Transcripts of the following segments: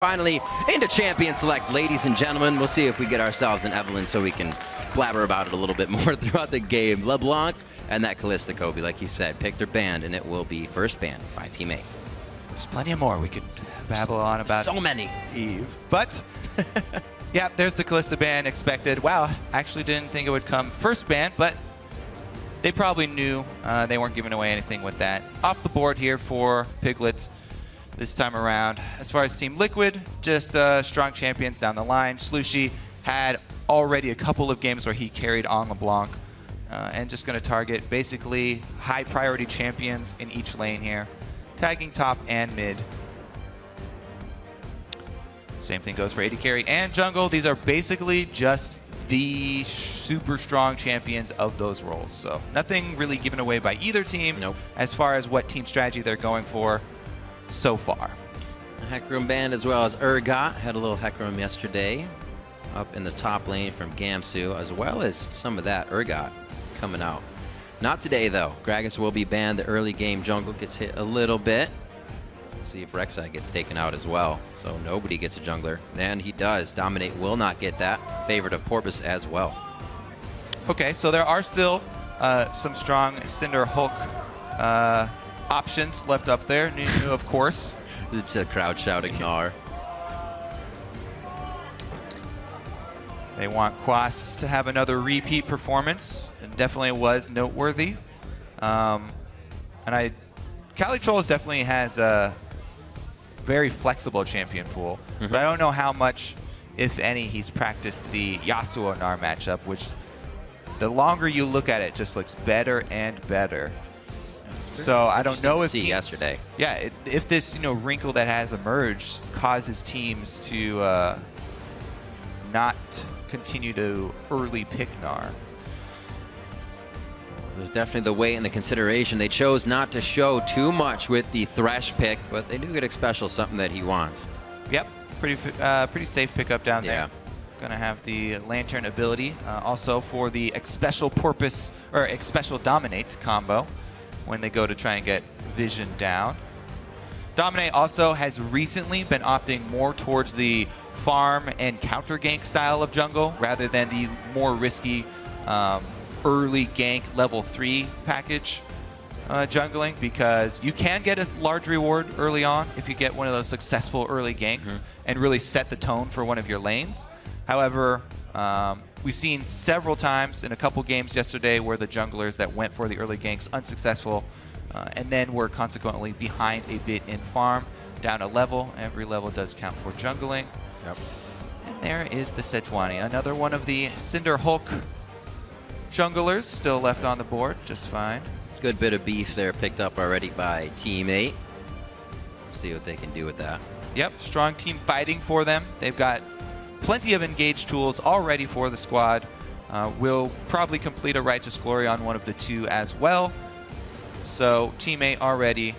Finally into Champion Select, ladies and gentlemen. We'll see if we get ourselves an Evelyn so we can blabber about it a little bit more throughout the game. LeBlanc and that Callista Kobe, like you said, picked their band, and it will be first banned by Team 8. There's plenty of more we could babble on about. So many. Eve. But, yeah, there's the Callista ban expected. Wow, actually didn't think it would come first ban, but they probably knew they weren't giving away anything with that. Off the board here for Piglet this time around. As far as Team Liquid, just strong champions down the line. Slooshi had already a couple of games where he carried on LeBlanc, and just going to target basically high priority champions in each lane here, tagging top and mid. Same thing goes for AD carry and jungle. These are basically just the super strong champions of those roles. So nothing really given away by either team. Nope. As far as what team strategy they're going for so far. Hecarim band as well as Urgot. Had a little Hecarim yesterday up in the top lane from Gamsu, as well as some of that Urgot coming out. Not today though. Gragas will be banned. The early game jungle gets hit a little bit. We'll see if Rek'Sai gets taken out as well. So nobody gets a jungler. And he does. Dominate will not get that. Favorite of Porpoise as well. Okay, so there are still some strong Cinder Hulk options left up there. Nunu, of course. It's a crowd shouting Gnar. They want Quas to have another repeat performance. It definitely was noteworthy. And CaliTrolz definitely has a very flexible champion pool. But I don't know how much, if any, he's practiced the Yasuo Gnar matchup, which the longer you look at it, just looks better and better. So I don't know if teams, yesterday. Yeah, if this wrinkle that has emerged causes teams to not continue to early pick Gnar. There's definitely the weight and the consideration. They chose not to show too much with the Thresh pick, but they do get Xpecial, something that he wants. Yep, pretty safe pickup down there. Gonna have the Lantern ability, also for the Xpecial Porpoise or Xpecial Dominate combo when they go to try and get Vision down. Dominate also has recently been opting more towards the farm and counter gank style of jungle rather than the more risky early gank level 3 package jungling, because you can get a large reward early on if you get one of those successful early ganks and really set the tone for one of your lanes. However, we've seen several times in a couple games yesterday where the junglers that went for the early ganks unsuccessful, and then were consequently behind a bit in farm, down a level. Every level does count for jungling. Yep. And there is the Sejuani, another one of the Cinder Hulk junglers still left on the board, just fine. Good bit of beef there picked up already by Team 8. We'll see what they can do with that. Yep, strong team fighting for them. They've got plenty of engaged tools already for the squad. Will probably complete a Righteous Glory on one of the two as well. So Team 8 already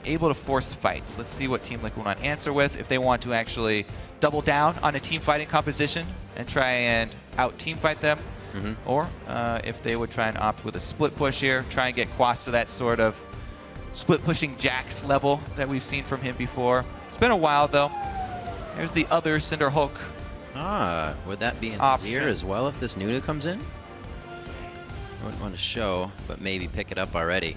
able to force fights. Let's see what Team Liquid want to answer with, if they want to actually double down on a team fighting composition and try and out-team fight them. Or if they would try and opt with a split push here, try and get Quas to that sort of split pushing Jax level that we've seen from him before. It's been a while though. There's the other Cinder Hulk. Would that be an Azir as well if this Nunu comes in? I wouldn't want to show, but maybe pick it up already.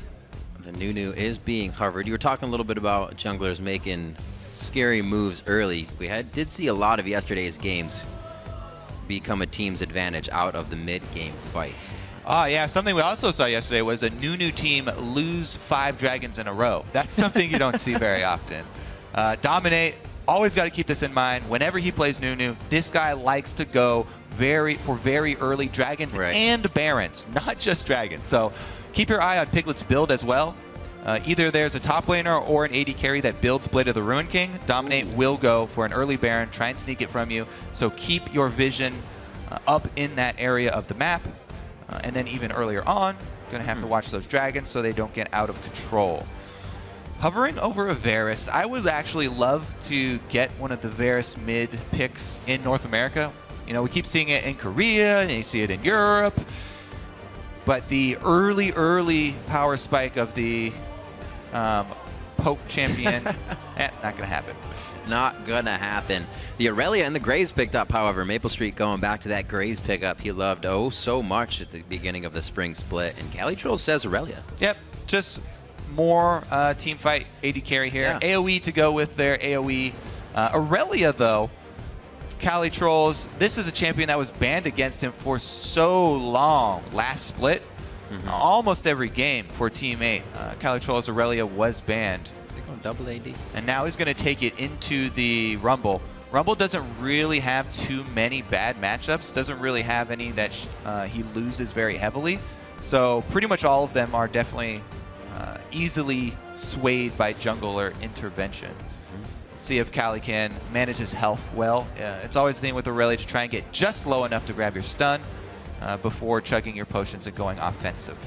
The Nunu is being hovered. You were talking a little bit about junglers making scary moves early. We did see a lot of yesterday's games become a team's advantage out of the mid-game fights. Yeah, something we also saw yesterday was a Nunu team lose 5 dragons in a row. That's something you don't see very often. Dominate, always got to keep this in mind. Whenever he plays Nunu, this guy likes to go for very early dragons and barons, not just dragons. So keep your eye on Piglet's build as well. Either there's a top laner or an AD carry that builds Blade of the Ruin King. Dominate will go for an early Baron, try and sneak it from you. So keep your vision up in that area of the map. And then even earlier on, going to have to watch those dragons so they don't get out of control. Hovering over a Varus, I would actually love to get one of the Varus mid picks in North America. We keep seeing it in Korea, and you see it in Europe. But the early power spike of the Poke champion, not going to happen. Not gonna happen. The Irelia and the Graves picked up, however. maplestreet going back to that Graves pickup he loved oh so much at the beginning of the spring split. And CaliTrolz says Irelia. Yep, just more team fight AD carry here. Yeah. AoE to go with their AoE. Irelia, though, CaliTrolz, this is a champion that was banned against him for so long last split. Almost every game for Team 8. CaliTrolz Irelia was banned. They're going double AD. And now he's going to take it into the Rumble. Rumble doesn't really have too many bad matchups, doesn't really have any that he loses very heavily. So pretty much all of them are definitely easily swayed by jungler intervention. See if Cali can manage his health well. It's always the thing with Irelia to try and get just low enough to grab your stun before chugging your potions and going offensive.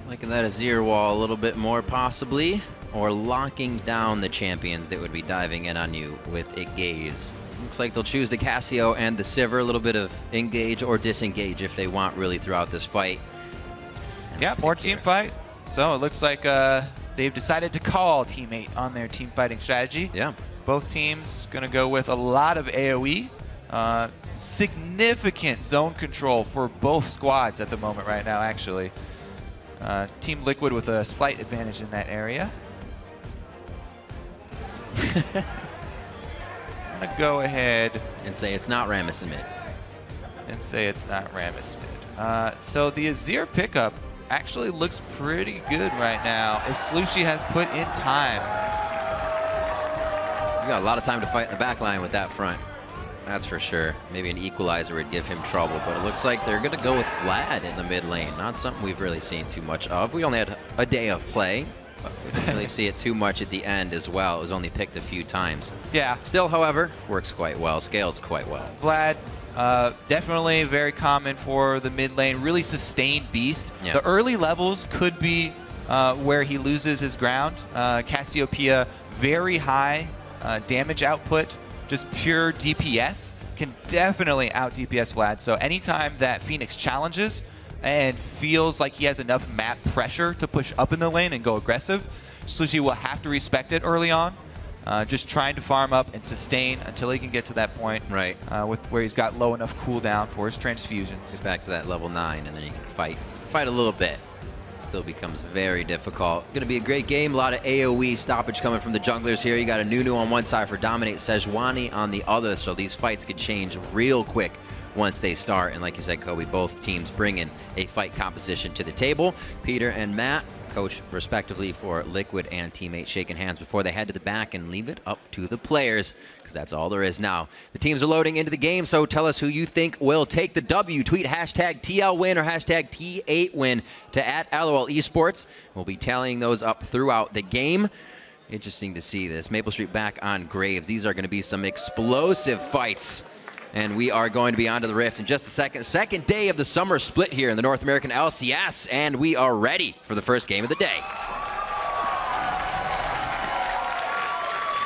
Liking that Azir wall a little bit more possibly, or locking down the champions that would be diving in on you with a gaze. Looks like they'll choose the Cassio and the Sivir, a little bit of engage or disengage if they want really throughout this fight. Yeah, more team fight. So it looks like they've decided to call Team 8 on their team fighting strategy. Yeah. Both teams going to go with a lot of AoE. Significant zone control for both squads at the moment right now, actually. Team Liquid with a slight advantage in that area. I'm going to go ahead and say it's not Rammus in mid. So the Azir pickup actually looks pretty good right now if Slooshi has put in time. He's got a lot of time to fight in the back line with that front. That's for sure. Maybe an equalizer would give him trouble, but it looks like they're going to go with Vlad in the mid lane. Not something we've really seen too much of. We only had a day of play, but we didn't really see it too much at the end as well. It was only picked a few times. Yeah. Still, however, works quite well, scales quite well. Vlad, definitely very common for the mid lane, really sustained beast. Yeah. The early levels could be where he loses his ground. Cassiopeia, very high damage output, just pure DPS, can definitely out DPS Vlad. So anytime that FeniX challenges and feels like he has enough map pressure to push up in the lane and go aggressive, Slooshi will have to respect it early on. Just trying to farm up and sustain until he can get to that point, right? With where he's got low enough cooldown for his transfusions. He's back to that level 9, and then you can fight a little bit. Still becomes very difficult. Going to be a great game. A lot of AoE stoppage coming from the junglers here. You got a Nunu on one side for Dominate, Sejuani on the other, so these fights could change real quick once they start. And like you said, Kobe, both teams bringing a fight composition to the table. Peter and Matt, coach respectively for Liquid and Team 8, shaking hands before they head to the back and leave it up to the players, because that's all there is now. The teams are loading into the game, so tell us who you think will take the W. Tweet hashtag TLWin or hashtag T8Win to @LOL Esports. We'll be tallying those up throughout the game. Interesting to see this. maplestreet back on Graves. These are going to be some explosive fights. And we are going to be onto the Rift in just a second. Second day of the summer split here in the North American LCS, and we are ready for the first game of the day.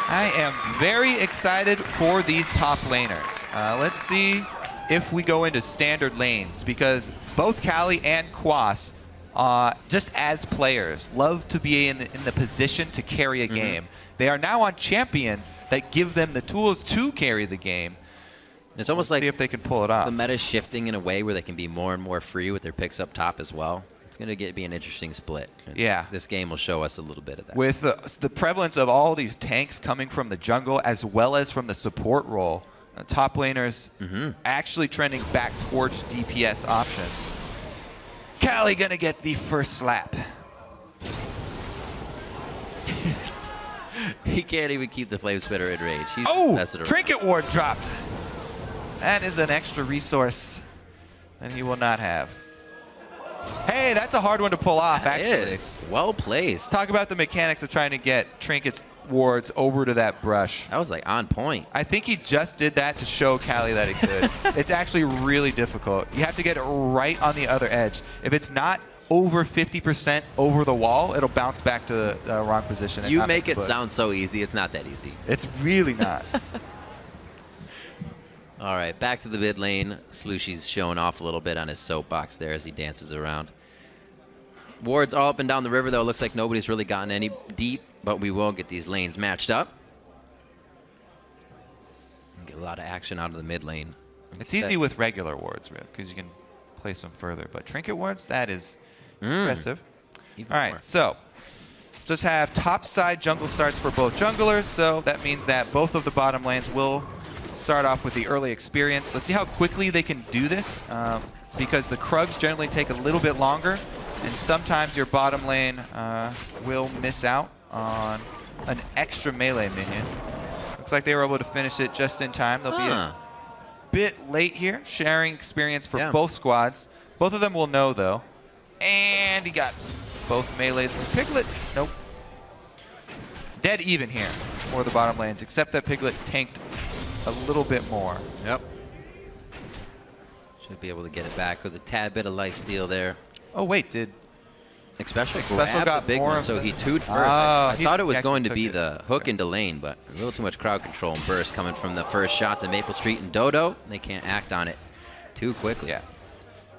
I am very excited for these top laners. Let's see if we go into standard lanes, because both Cali and Quas, just as players, love to be in the position to carry a game. They are now on champions that give them the tools to carry the game. It's almost like see if they can pull it off. The meta's shifting in a way where they can be more and more free with their picks up top as well. It's going to be an interesting split. And yeah. This game will show us a little bit of that. With the prevalence of all these tanks coming from the jungle as well as from the support role, top laners actually trending back towards DPS options. Cali going to get the first slap. He can't even keep the Flame Spitter in range. He's messing around. Trinket Ward dropped. That is an extra resource that he will not have. Hey, that's a hard one to pull off, actually. It is. Well placed. Talk about the mechanics of trying to get Trinket's wards over to that brush. That was like on point. I think he just did that to show Cali that he could. It's actually really difficult. You have to get it right on the other edge. If it's not over 50% over the wall, it'll bounce back to the wrong position. You make it sound so easy. It's not that easy. It's really not. All right, back to the mid lane. Slooshi's showing off a little bit on his soapbox there as he dances around. Wards all up and down the river, though. It looks like nobody's really gotten any deep but we will get these lanes matched up. Get a lot of action out of the mid lane. It's easy with regular wards, because you can place them further. But trinket wards, that is impressive. All right, more. So just have top side jungle starts for both junglers. So that means that both of the bottom lanes will start off with the early experience. Let's see how quickly they can do this, because the Krugs generally take a little bit longer, and sometimes your bottom lane will miss out on an extra melee minion. Looks like they were able to finish it just in time. They'll be a bit late here, sharing experience for both squads. Both of them will know, though. And he got both melees from Piglet. Nope. Dead even here for the bottom lanes, except that Piglet tanked a little bit more. Yep. Should be able to get it back with a tad bit of life steal there. Oh, wait, did Xpecial grab the big one, so he 2'd first. I thought it was going to be the hook into lane, but a little too much crowd control and burst coming from the first shots of MapleStreet and Dodo. They can't act on it too quickly. Yeah.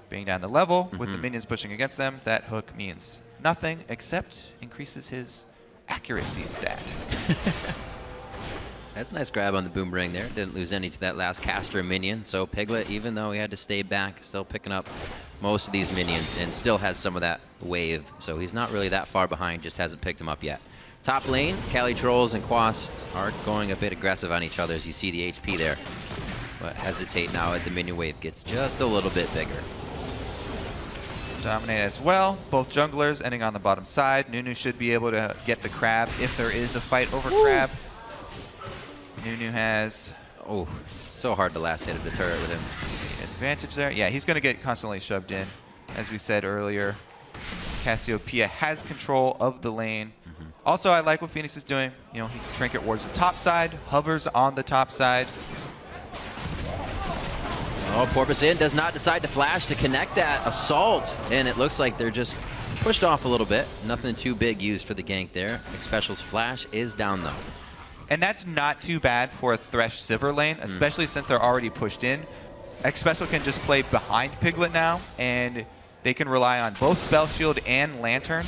Being down the level with the minions pushing against them, that hook means nothing except increases his accuracy stat. That's a nice grab on the boomerang there. Didn't lose any to that last caster minion. So Piglet, even though he had to stay back, still picking up most of these minions and still has some of that wave. So he's not really that far behind, just hasn't picked him up yet. Top lane, CaliTrolz and Quas are going a bit aggressive on each other as you see the HP there. But hesitate now as the minion wave gets just a little bit bigger. Dominate as well. Both junglers ending on the bottom side. Nunu should be able to get the crab if there is a fight over crab. Nunu has... Oh, so hard to last hit of the turret with him. Advantage there. Yeah, he's going to get constantly shoved in. As we said earlier, Cassiopeia has control of the lane. Also, I like what FeniX is doing. You know, he can trinket wards the top side, hovers on the top side. Oh, Porpoise does not decide to flash to connect that assault, and it looks like they're just pushed off a little bit. Nothing too big used for the gank there. Xpecial's flash is down, though. And that's not too bad for a Thresh Sivir lane, especially since they're already pushed in. Xpecial can just play behind Piglet now, and they can rely on both Spell Shield and Lantern.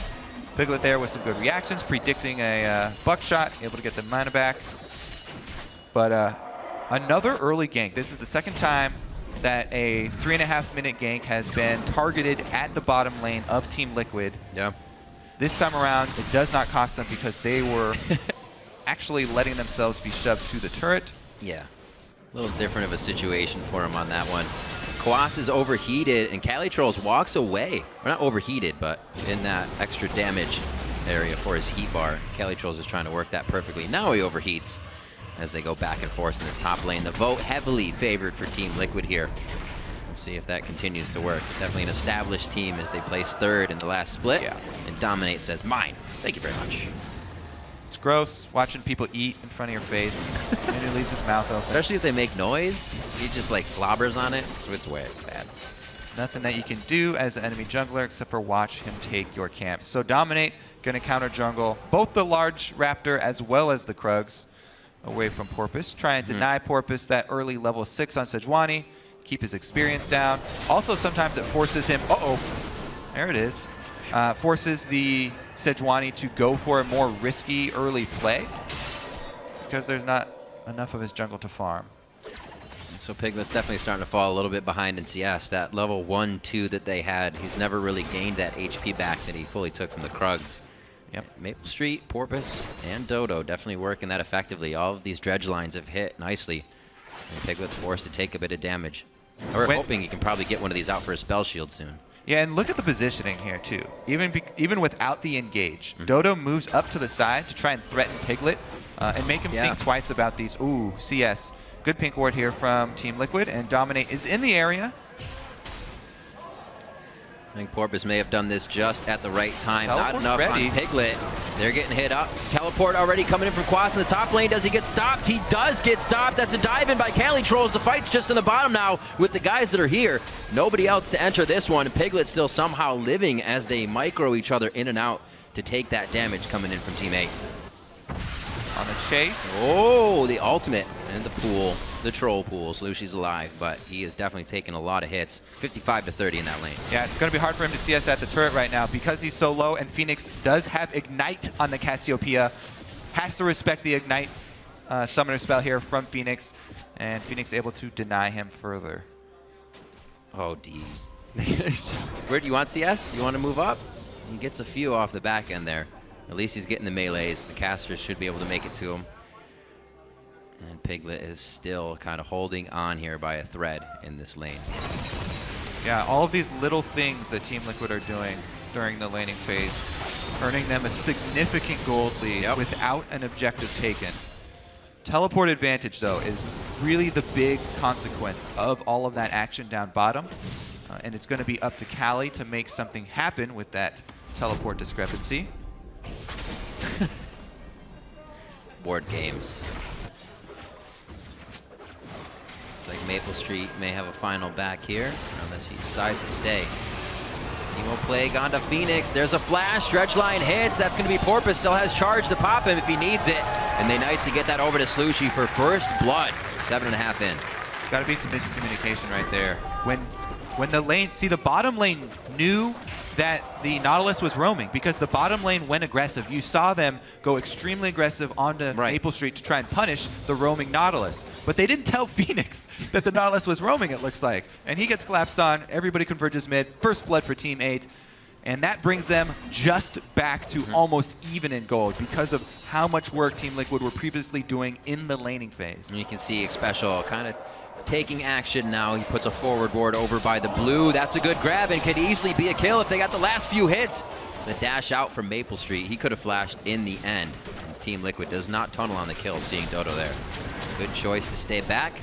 Piglet there with some good reactions, predicting a buckshot, able to get the mana back. But another early gank. This is the second time that a 3.5-minute gank has been targeted at the bottom lane of Team Liquid. Yeah. This time around, it does not cost them because they were actually letting themselves be shoved to the turret. Yeah. A little different of a situation for him on that one. Quas is overheated, and CaliTrolz walks away. Or not overheated, but in that extra damage area for his heat bar. CaliTrolz is trying to work that perfectly. Now he overheats as they go back and forth in this top lane. The vote heavily favored for Team Liquid here. We'll see if that continues to work. Definitely an established team as they place third in the last split. Yeah. And Dominate says, mine. Thank you very much. It's gross watching people eat in front of your face, and he leaves his mouth open. Especially if they make noise. He just like slobbers on it. So it's way it's bad. Nothing that you can do as an enemy jungler except for watch him take your camp. So Dominate going to counter jungle both the large raptor as well as the Krugs away from Porpoise. Try and deny Porpoise that early level 6 on Sejuani. Keep his experience down. Also, sometimes it forces him... Uh-oh. There it is. Forces the Sejuani to go for a more risky early play because there's not enough of his jungle to farm. So Piglet's definitely starting to fall a little bit behind in CS. That level 1, 2 that they had, he's never really gained that HP back that he fully took from the Krugs. Yep. MapleStreet, Porpoise, and Dodo definitely working that effectively. All of these dredge lines have hit nicely. And Piglet's forced to take a bit of damage. We're hoping he can probably get one of these out for a spell shield soon. Yeah, and look at the positioning here, too. Even without the engage, Dodo moves up to the side to try and threaten Piglet and make him think twice about these. Ooh, CS. Good pink ward here from Team Liquid, and Dominate is in the area. I think Porpoise may have done this just at the right time. Teleport's Not enough ready. on Piglet. They're getting hit up. Teleport already coming in from Quas in the top lane. Does he get stopped? He does get stopped. That's a dive in by CaliTrolz. The fight's just in the bottom now with the guys that are here. Nobody else to enter this one. Piglet still somehow living as they micro each other in and out to take that damage coming in from Team 8. On the chase. Oh, the ultimate in the pool, the troll pool. Slooshi's alive, but he is definitely taking a lot of hits. 55-30 in that lane. Yeah, it's going to be hard for him to CS at the turret right now because he's so low, and FeniX does have Ignite on the Cassiopeia. Has to respect the Ignite summoner spell here from FeniX, and FeniX able to deny him further. Oh, D's. Where do you want CS? You want to move up? He gets a few off the back end there. At least he's getting the melees. The casters should be able to make it to him. And Piglet is still kind of holding on here by a thread in this lane. Yeah, all of these little things that Team Liquid are doing during the laning phase, earning them a significant gold lead without an objective taken. Teleport advantage, though, is really the big consequence of all of that action down bottom. And it's going to be up to Cali to make something happen with that teleport discrepancy. Board games. It's like maplestreet may have a final back here, unless he decides to stay. Emo Plague onto FeniX. There's a flash. Stretch line hits. That's going to be Porpoise. Still has charge to pop him if he needs it. And they nicely get that over to Slooshi for first blood. 7.5 in. It's got to be some miscommunication right there. When the lane, see, the bottom lane knew that the Nautilus was roaming because the bottom lane went aggressive. You saw them go extremely aggressive onto maplestreet to try and punish the roaming Nautilus. But they didn't tell FeniX that the Nautilus was roaming, it looks like. And he gets collapsed on. Everybody converges mid. First blood for Team 8. And that brings them just back to almost even in gold because of how much work Team Liquid were previously doing in the laning phase. And you can see Xpecial kind of taking action now. He puts a forward ward over by the blue. That's a good grab and could easily be a kill if they got the last few hits. The dash out from maplestreet. He could have flashed in the end. And Team Liquid does not tunnel on the kill, seeing Dodo there. Good choice to stay back.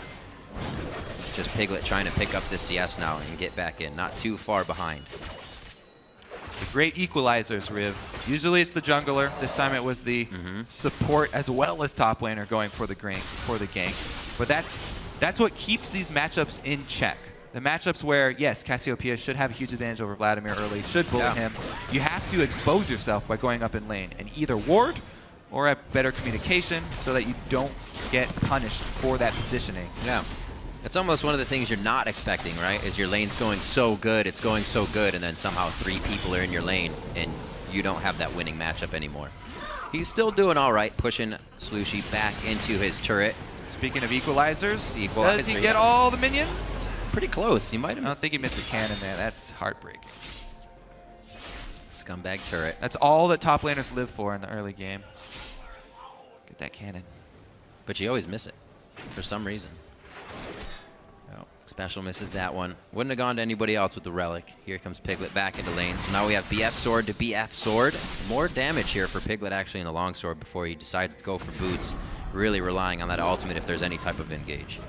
It's just Piglet trying to pick up this CS now and get back in. Not too far behind. The great equalizers, Riv. Usually it's the jungler. This time it was the support as well as top laner going for the gank. But that's what keeps these matchups in check. The matchups where, yes, Cassiopeia should have a huge advantage over Vladimir early, should bully him. You have to expose yourself by going up in lane and either ward or have better communication so that you don't get punished for that positioning. Yeah. It's almost one of the things you're not expecting, right? Is your lane's going so good, it's going so good, and then somehow 3 people are in your lane and you don't have that winning matchup anymore. He's still doing all right, pushing Slooshi back into his turret. Speaking of equalizers, does he get all the minions? Pretty close. He might have. I don't think he missed a cannon there. That's heartbreaking. Scumbag turret. That's all that top laners live for in the early game. Get that cannon. But you always miss it for some reason. Oh, Xpecial misses that one. Wouldn't have gone to anybody else with the relic. Here comes Piglet back into lane. So now we have BF sword to BF sword. More damage here for Piglet actually in the long sword before he decides to go for boots. Really relying on that ultimate if there's any type of engage.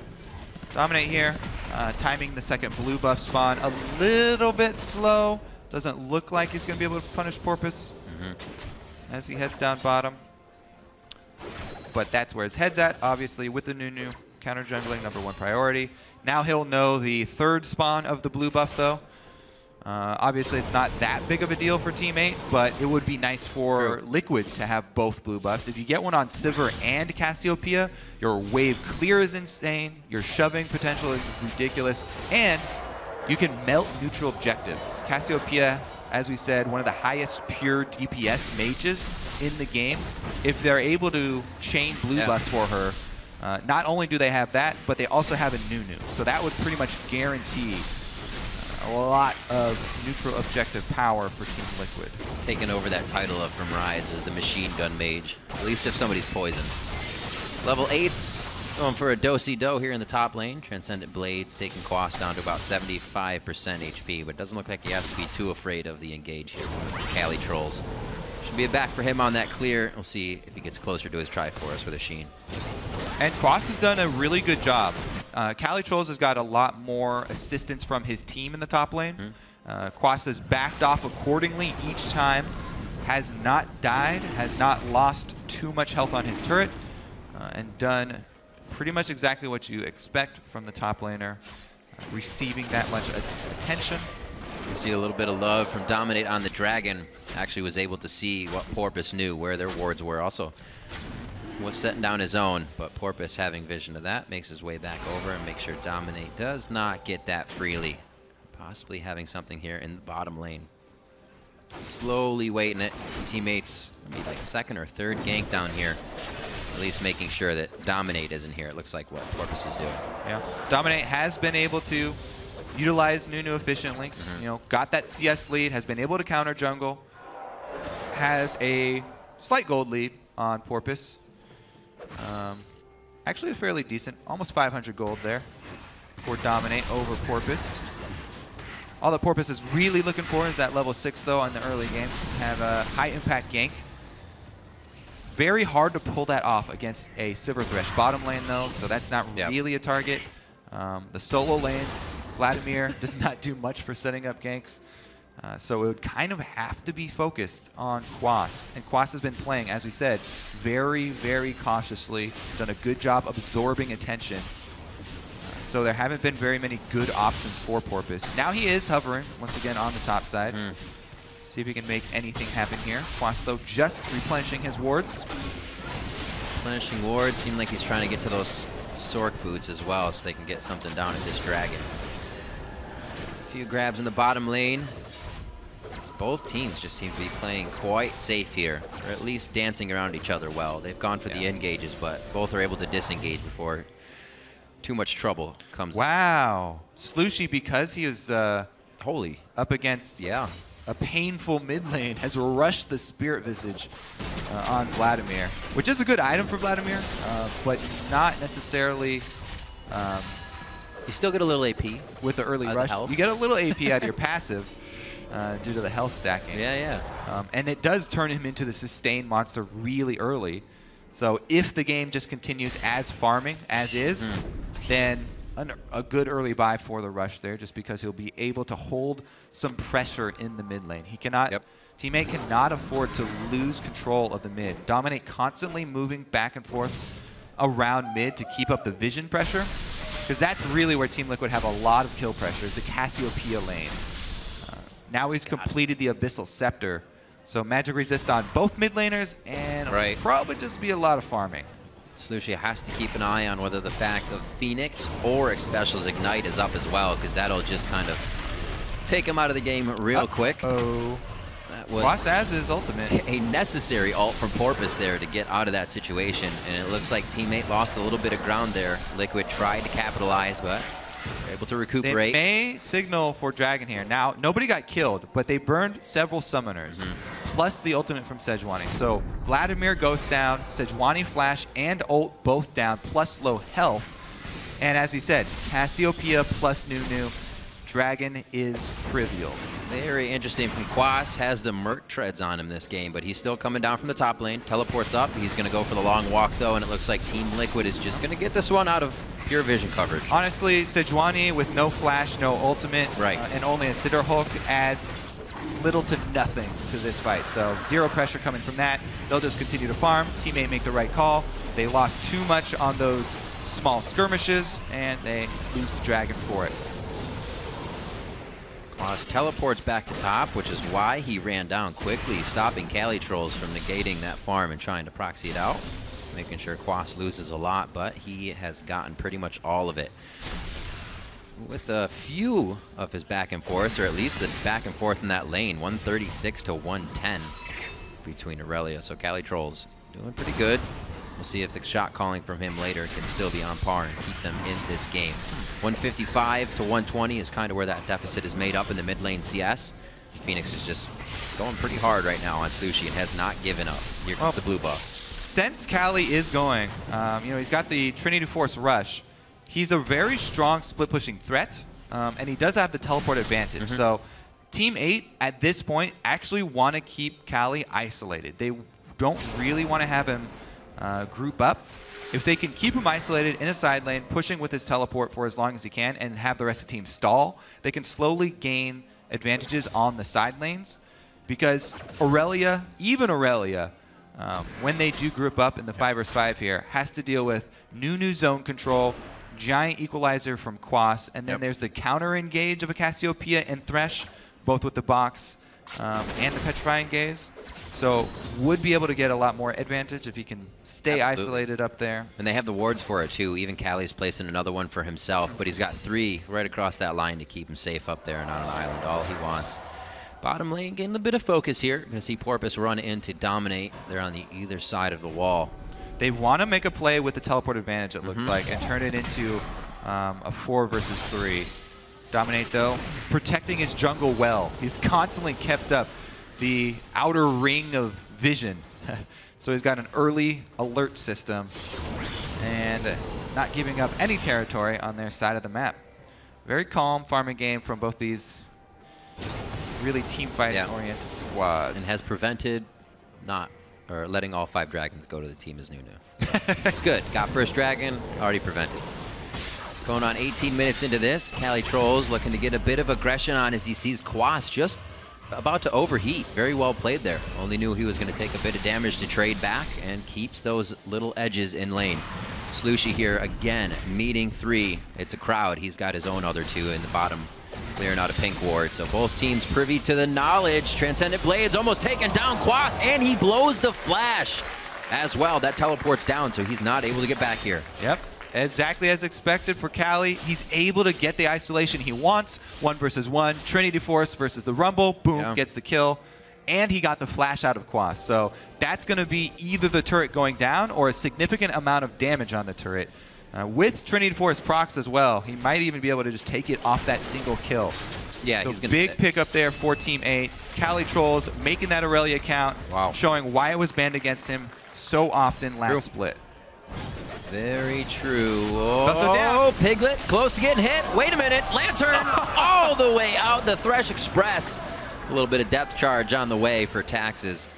Dominate here, timing the second blue buff spawn a little bit slow. Doesn't look like he's going to be able to punish Porpoise as he heads down bottom. But that's where his head's at, obviously, with the Nunu counter jungling, #1 priority. Now he'll know the third spawn of the blue buff, though. Obviously, it's not that big of a deal for Team 8, but it would be nice for Liquid to have both blue buffs. If you get one on Sivir and Cassiopeia, your wave clear is insane, your shoving potential is ridiculous, and you can melt neutral objectives. Cassiopeia, as we said, one of the highest pure DPS mages in the game. If they're able to chain blue buffs for her, not only do they have that, but they also have a Nunu. So that would pretty much guarantee a lot of neutral objective power for Team Liquid. Taking over that title up from Rise as the machine gun mage, at least if somebody's poisoned. Level 8's going for a do-si-do here in the top lane. Transcendent Blades taking Quas down to about 75% HP, but it doesn't look like he has to be too afraid of the engage here. CaliTrolz. Should be a back for him on that clear. We'll see if he gets closer to his Triforce with a Sheen. And Quas has done a really good job. CaliTrolz has got a lot more assistance from his team in the top lane. Quas has backed off accordingly each time, has not died, has not lost too much health on his turret, and done pretty much exactly what you expect from the top laner, receiving that much attention. You see a little bit of love from Dominate on the Dragon. Actually was able to see what Porpoise knew, where their wards were. Also was setting down his own, but Porpoise, having vision of that, makes his way back over and makes sure Dominate does not get that freely. Possibly having something here in the bottom lane. Slowly waiting it. Teammates gonna be like second or third gank down here. At least making sure that Dominate isn't here. It looks like what Porpoise is doing. Yeah, Dominate has been able to utilize Nunu efficiently. You know, got that CS lead, has been able to counter jungle, has a slight gold lead on Porpoise. Actually, a fairly decent, almost 500 gold there for Dominate over Porpoise. All that Porpoise is really looking for is that level 6, though, in the early game. Have a high-impact gank. Very hard to pull that off against a Sivir Thresh bottom lane, though, so that's not really a target. The solo lanes, Vladimir does not do much for setting up ganks. So it would kind of have to be focused on Quas. And Quas has been playing, as we said, very, very cautiously. Done a good job absorbing attention. So there haven't been very many good options for Porpoise. Now he is hovering, once again, on the top side. See if he can make anything happen here. Quas, though, just replenishing his wards. Replenishing wards. Seem like he's trying to get to those Sork boots as well so they can get something down at this dragon. A few grabs in the bottom lane. Both teams just seem to be playing quite safe here, or at least dancing around each other well. They've gone for the engages, but both are able to disengage before too much trouble comes. Wow. Slooshi, because he is holy up against a painful mid lane, has rushed the Spirit Visage on Vladimir, which is a good item for Vladimir, but not necessarily... you still get a little AP. With the early rush. You get a little AP out of your passive. Due to the health stacking. And it does turn him into the sustain monster really early. So if the game just continues as farming as is, then a good early buy for the rush there, just because he'll be able to hold some pressure in the mid lane. He cannot, teammate cannot afford to lose control of the mid. Dominate constantly moving back and forth around mid to keep up the vision pressure, because that's really where Team Liquid have a lot of kill pressure, is the Cassiopeia lane. Now he's completed the Abyssal Scepter, so magic resist on both mid laners, and it'll probably just be a lot of farming. Slooshi has to keep an eye on whether the fact of FeniX or Xpecial's Ignite is up as well, because that'll just kind of take him out of the game real quick. That was Quas has his ultimate. A necessary ult from Porpoise there to get out of that situation, and it looks like teammate lost a little bit of ground there. Liquid tried to capitalize, but they're able to recuperate. They may signal for Dragon here. Now, nobody got killed, but they burned several summoners, plus the ultimate from Sejuani. So Vladimir goes down, Sejuani flash and ult both down, plus low health. And as we said, Cassiopeia plus Nunu, Dragon is trivial. Very interesting from Quas. Has the Merc treads on him this game, but he's still coming down from the top lane. Teleports up. He's going to go for the long walk, though, and it looks like Team Liquid is just going to get this one out of pure vision coverage. Honestly, Sejuani with no flash, no ultimate, and only a Cinder Hulk adds little to nothing to this fight. So zero pressure coming from that. They'll just continue to farm. Teammate make the right call. They lost too much on those small skirmishes, and they lose to Dragon for it. Quas teleports back to top, which is why he ran down quickly, stopping CaliTrolz from negating that farm and trying to proxy it out. Making sure Quas loses a lot, but he has gotten pretty much all of it. With a few of his back and forths, or at least the back and forth in that lane, 136 to 110 between Irelia. So CaliTrolz doing pretty good. We'll see if the shot calling from him later can still be on par and keep them in this game. 155 to 120 is kind of where that deficit is made up in the mid lane CS. And FeniX is just going pretty hard right now on Slooshi and has not given up. Here comes the blue buff. Since Cali is going, you know, he's got the Trinity Force Rush. He's a very strong split pushing threat, and he does have the teleport advantage. So Team 8 at this point actually want to keep Cali isolated. They don't really want to have him group up. If they can keep him isolated in a side lane, pushing with his teleport for as long as he can, and have the rest of the team stall, they can slowly gain advantages on the side lanes. Because Irelia, even Irelia, when they do group up in the 5 vs 5 here, has to deal with Nunu zone control, giant equalizer from Quas, and then there's the counter engage of a Cassiopeia and Thresh, both with the box. and the Petrifying Gaze. So would be able to get a lot more advantage if he can stay isolated up there. And they have the wards for it too. Even Cali's placing another one for himself, but he's got 3 right across that line to keep him safe up there and on an island, all he wants. Bottom lane getting a bit of focus here. Going to see Porpoise run in to dominate. They're on the either side of the wall. They want to make a play with the teleport advantage, it looks like, and turn it into a 4 versus 3. Dominate, though, protecting his jungle well. He's constantly kept up the outer ring of vision. So he's got an early alert system and not giving up any territory on their side of the map. Very calm farming game from both these really team fighting oriented squads. And has prevented letting all 5 dragons go to the team as Nunu. It's good. Got first dragon, already prevented. Going on 18 minutes into this, CaliTrolz looking to get a bit of aggression on as he sees Quas just about to overheat. Very well played there. Only knew he was going to take a bit of damage to trade back and keeps those little edges in lane. Slooshi here again, meeting 3. It's a crowd. He's got his own other 2 in the bottom, clearing out a pink ward. So both teams privy to the knowledge. Transcendent Blades almost taking down Quas, and he blows the flash as well. That teleports down, so he's not able to get back here. Yep. Exactly as expected for Cali. He's able to get the isolation he wants. 1 versus 1. Trinity Force versus the Rumble. Boom, gets the kill. And he got the flash out of Quas. So that's going to be either the turret going down or a significant amount of damage on the turret. With Trinity Force procs as well, he might even be able to just take it off that single kill. Yeah, so he's going to big pick up there for Team 8. CaliTrolz making that Irelia count, showing why it was banned against him so often last split. Very true. Oh, Piglet close to getting hit. Wait a minute. Lantern all the way out. The Thresh Express. A little bit of depth charge on the way for taxes.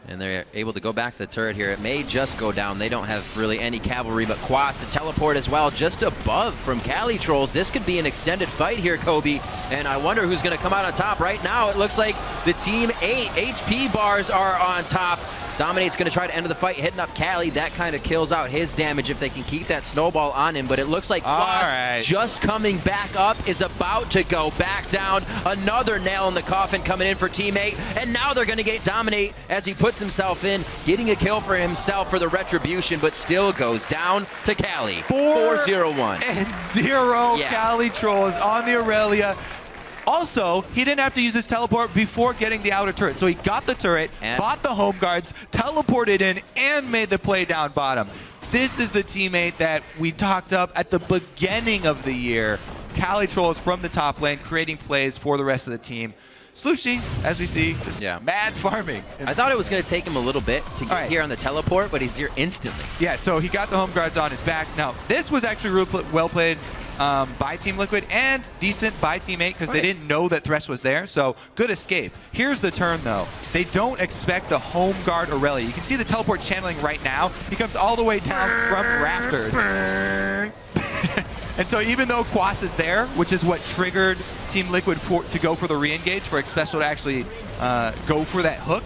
And they're able to go back to the turret here. It may just go down. They don't have really any cavalry, but Quas, the teleport as well, just above from CaliTrolz. This could be an extended fight here, Kobe. And I wonder who's going to come out on top. Right now, it looks like the Team 8 HP bars are on top. Dominate's going to try to end the fight, hitting up Cali. That kind of kills out his damage if they can keep that snowball on him. But it looks like Quas just coming back up is about to go back down. Another nail in the coffin coming in for Team 8. And now they're going to get Dominate as he puts himself in, getting a kill for himself for the retribution, but still goes down to Cali. 4-0-1. And 0 CaliTrolz on the Irelia. Also, he didn't have to use his teleport before getting the outer turret. So he got the turret, bought the home guards, teleported in, and made the play down bottom. This is the teammate that we talked up at the beginning of the year. CaliTrolz from the top lane, creating plays for the rest of the team. Slooshi, as we see, just mad farming. I thought it was going to take him a little bit to get here on the teleport, but he's here instantly. Yeah, so he got the home guards on his back. Now, this was actually real well played by Team Liquid and decent by Team 8 because they didn't know that Thresh was there, so good escape. Here's the turn, though. They don't expect the home guard Irelia. You can see the teleport channeling right now. He comes all the way down from rafters. And so even though Quas is there, which is what triggered Team Liquid to go for the re-engage, for Xpecial to actually go for that hook,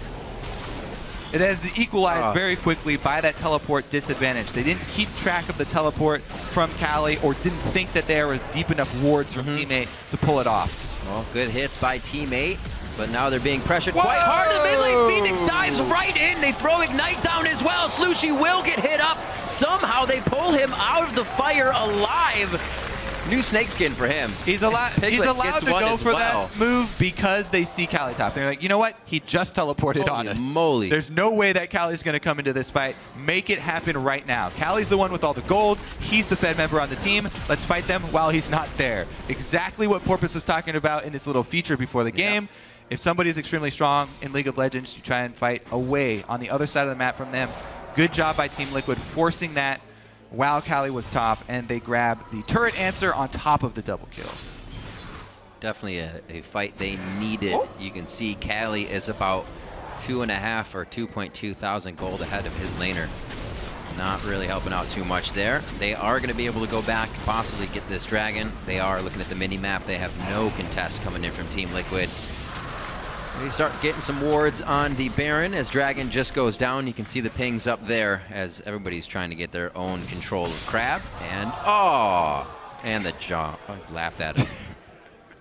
it has equalized very quickly by that teleport disadvantage. They didn't keep track of the teleport from Cali or didn't think that there were deep enough wards from Team 8 to pull it off. Well, good hits by Team 8, but now they're being pressured quite hard in the mid lane. FeniX dives right in. They throw Ignite down as well. Slooshi will get hit up. Somehow they pull him out of the fire alive. New snakeskin for him. He's allowed to go for that move because they see Cali top. They're like, you know what? He just teleported on us. Moly. There's no way that Cali's going to come into this fight. Make it happen right now. Cali's the one with all the gold. He's the Fed member on the team. Let's fight them while he's not there. Exactly what Porpoise was talking about in his little feature before the game. If somebody is extremely strong in League of Legends, you try and fight away on the other side of the map from them. Good job by Team Liquid forcing that while Cali was top, and they grab the turret answer on top of the double kill. Definitely a fight they needed. You can see Cali is about 2.5 or 2.2 thousand gold ahead of his laner. Not really helping out too much there. They are going to be able to go back, possibly get this dragon. They are looking at the mini-map. They have no contest coming in from Team Liquid. We start getting some wards on the Baron as Dragon just goes down. You can see the pings up there as everybody's trying to get their own control of Crab. And, and the jaw. I laughed at him.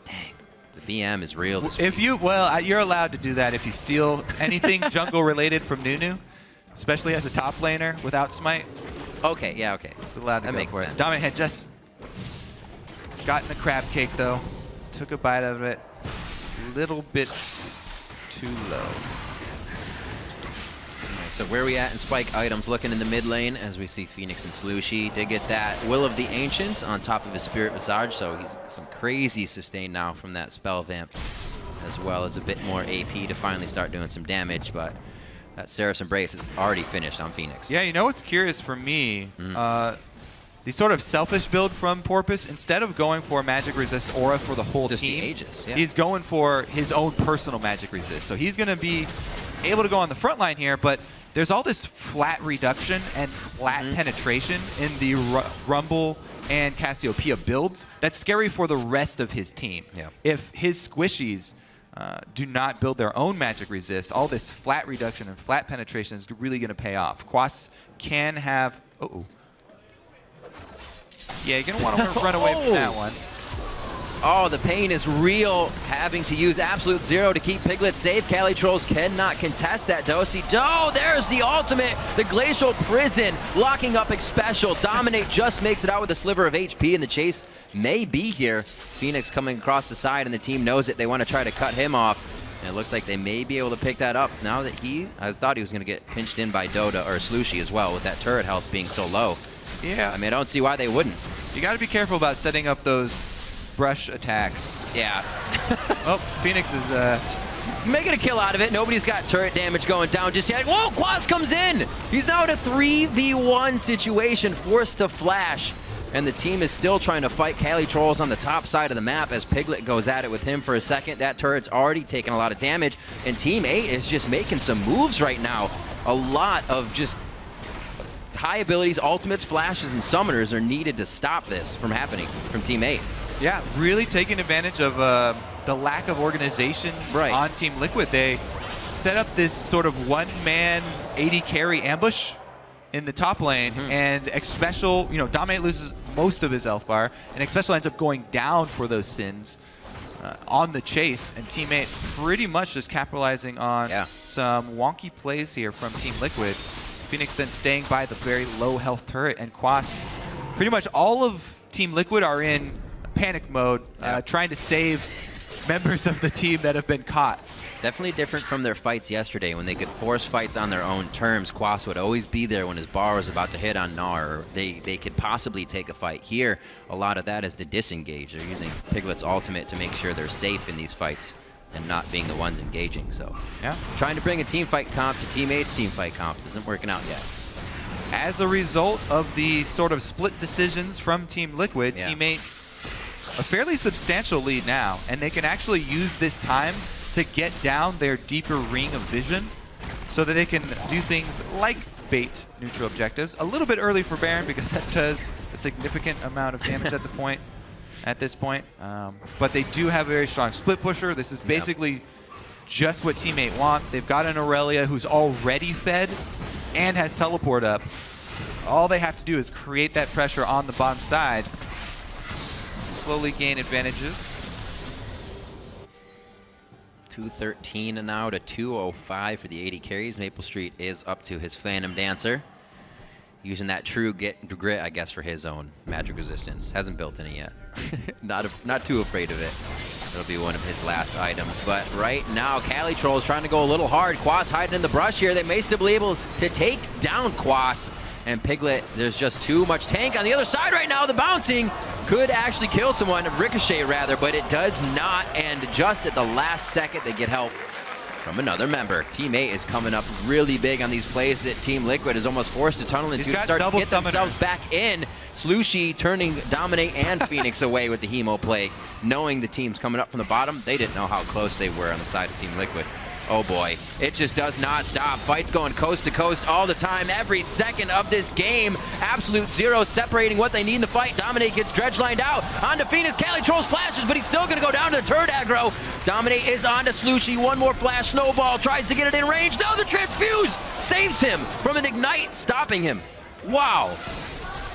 Dang. The BM is real this If week. you're allowed to do that if you steal anything jungle related from Nunu, especially as a top laner without smite. Okay, yeah, okay. It's allowed to That go makes for sense. it. Dominate had just gotten the crab cake though. Took a bite out of it. Little bit too low. So where are we at in spike items? Looking in the mid lane as we see FeniX and Slooshi. Did get that Will of the Ancients on top of his Spirit Visage, so he's some crazy sustain now from that spell vamp, as well as a bit more AP to finally start doing some damage, but that Saracen Brave is already finished on FeniX. Yeah, you know what's curious for me? The sort of selfish build from Porpoise, instead of going for magic resist aura for the whole Just team, the Aegis, yeah. he's going for his own personal magic resist. So he's going to be able to go on the front line here, but there's all this flat reduction and flat penetration in the Rumble and Cassiopeia builds that's scary for the rest of his team. Yeah. If his squishies do not build their own magic resist, all this flat reduction and flat penetration is really going to pay off. Quas can have... Yeah, you're going to want to run away from that one. Oh, the pain is real, having to use Absolute Zero to keep Piglet safe. CaliTrolz cannot contest that Dosey-Do. There's the ultimate, the Glacial Prison, locking up Xpecial. Dominate just makes it out with a sliver of HP, and the chase may be here. FeniX coming across the side, and the team knows it. They want to try to cut him off. And it looks like they may be able to pick that up now that I thought he was going to get pinched in by Dota or Slooshi as well, with that turret health being so low. Yeah. I mean, I don't see why they wouldn't. You got to be careful about setting up those brush attacks. Yeah. Oh, FeniX is making a kill out of it. Nobody's got turret damage going down just yet. Whoa, Quas comes in. He's now in a 3v1 situation, forced to flash. And the team is still trying to fight CaliTrolz on the top side of the map as Piglet goes at it with him for a second. That turret's already taken a lot of damage. And Team 8 is just making some moves right now. A lot of just high abilities, ultimates, flashes, and summoners are needed to stop this from happening from Team 8. Yeah, really taking advantage of the lack of organization on Team Liquid. They set up this sort of one-man AD carry ambush in the top lane, and Xpecial, Dominate loses most of his health bar, and Xpecial ends up going down for those sins on the chase, and Team 8 pretty much just capitalizing on some wonky plays here from Team Liquid. FeniX then staying by the very low health turret, and Quas, pretty much all of Team Liquid are in panic mode, trying to save members of the team that have been caught. Definitely different from their fights yesterday when they could force fights on their own terms. Quas would always be there when his bar was about to hit on Gnar, or they could possibly take a fight. Here, a lot of that is the disengage. They're using Piglet's ultimate to make sure they're safe in these fights and not being the ones engaging. So trying to bring a team fight comp to Team 8's team fight comp isn't working out yet. As a result of the sort of split decisions from Team Liquid, Team 8 a fairly substantial lead now, and they can actually use this time to get down their deeper ring of vision so that they can do things like bait neutral objectives. A little bit early for Baron because that does a significant amount of damage at this point. But they do have a very strong split pusher. This is basically just what Team 8 want. They've got an Irelia who's already fed and has teleport up. All they have to do is create that pressure on the bottom side, slowly gain advantages. 213 now to 205 for the 80 carries. maplestreet is up to his Phantom Dancer, using that true grit, I guess, for his own magic resistance. Hasn't built any yet. not too afraid of it. It'll be one of his last items. But right now, CaliTrolz trying to go a little hard. Quas hiding in the brush here. They may still be able to take down Quas. And Piglet, there's just too much tank on the other side right now. The bouncing could actually kill someone, Ricochet rather, but it does not. And just at the last second, they get help from another member. Team 8 is coming up really big on these plays that Team Liquid is almost forced to tunnel into to start to get themselves back in. Slooshi turning Dominate and FeniX away with the Hemo play. Knowing the team's coming up from the bottom, they didn't know how close they were on the side of Team Liquid. Oh boy, it just does not stop. Fights going coast to coast all the time, every second of this game. Absolute Zero separating what they need in the fight. Dominate gets dredge-lined out. Onto FeniX, CaliTrolz flashes, but he's still gonna go down to the turret aggro. Dominate is onto Slooshi, one more flash, Snowball tries to get it in range. No, the transfuse saves him from an ignite, stopping him. Wow.